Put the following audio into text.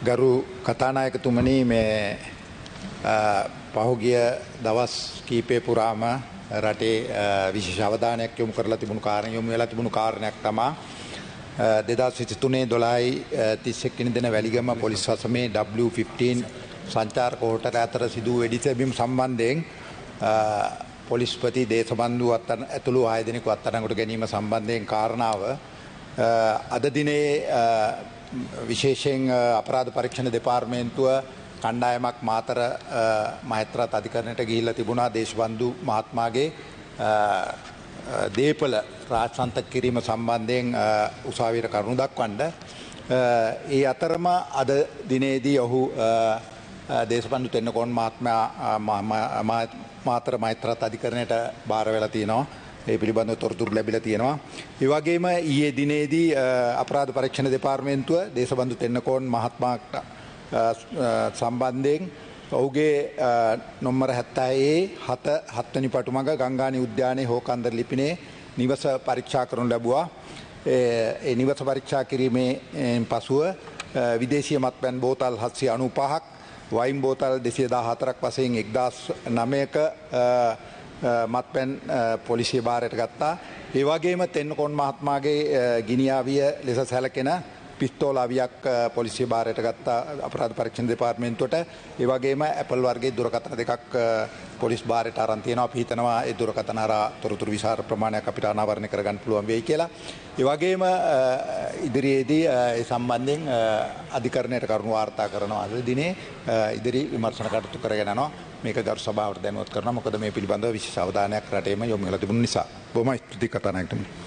ගරු කතානායකතුමනි මේ පහුගිය දවස් කීපය පුරාම රටේ විශේෂ අවධානයක් යොමු කරලා තිබුණු කාරණා යොමු වෙලා තිබුණු කාරණයක් තමයි 2023 12 31 වෙනි දින වැලිගම පොලිස් වසමේ W15 සංචාරක හෝටල අතර සිදු වෙඩි තැබීම සම්බන්ධයෙන් පොලිස්පති දේශබන්දු ඇතුළු 6 දෙනෙකු අත්අඩංගුවට ගැනීම සම්බන්ධයෙන් කාරණාව අද දිනේ විශේෂයෙන් අපරාධ පරීක්ෂණ දෙපාර්තමේන්තුව කණ්ඩායමක් මාතර මහේත්‍රාත් අධිකරණයට ගිහිල්ලා තිබුණා දේශබන්දු මහත්මයාගේ දීපල රාජසන්තක කිරීම සම්බන්ධයෙන් උසාවියට කරුණු දක්වන්න. ඒ අතරම අද දිනේදී ඔහු දේශබන්දු තෙන්නකෝන් මහත්මයා මාතර මහේත්‍රාත් අධිකරණයට බාර වෙලා තියෙනවා. ඒ පිළිබඳව තොරතුරු ලැබිලා තියෙනවා. ඒ වගේම ඊයේ දිනේදී අපරාධ පරීක්ෂණ දෙපාර්තමේන්තුව දේශබන්දු තෙන්නකෝන් මහත්මයාට සම්බන්ධයෙන් ඔහුගේ නොම්බර 70A 7 වෙනි පටුමග ගංගානි උද්‍යානයේ හෝකන්දර ලිපිනේ නිවස පරීක්ෂා කරනු ලැබුවා. ඒ නිවස පරීක්ෂා කිරීමේ පසුව විදේශීය මත්පැන් බෝතල් 795ක් වයින් බෝතල් 214ක් වශයෙන් 1009ක මත්පැන් පොලිසිය බාරයට ගත්තා. ඒ වගේම තෙන්නකෝන් මහත්මයාගේ ගිනියාවිය ලෙස සැලකෙන පිස්තෝල අවියක් පොලිසිය බාරයට ගත්තා අපරාධ පරීක්ෂණ දෙපාර්තමේන්තුවට. ඒ වගේම ඇපල් වර්ගයේ දුරකථන දෙකක් පොලිස් බාරයට අරන් තියෙනවා. අපි හිතනවා ඒ දුරකථන හරහා තොරතුරු විශාල ප්‍රමාණයක් අපිට අනාවරණය කරගන්න පුළුවන් වෙයි කියලා. ඒ වගේම ඉදිරියේදී ඒ සම්බන්ධයෙන් අධිකරණයට කරුණු වාර්තා කරනවා. අද දිනේ ඉදිරි විමර්ශන කටයුතු කරගෙන යනවා. මේක ගරු සභාවට දැනුවත් කරනවා. මොකද මේ පිළිබඳව විශේෂ අවධානයක් රටේම යොමු වෙලා තිබුණ නිසා. බොහොම ස්තුතියි කතානායකතුමනි.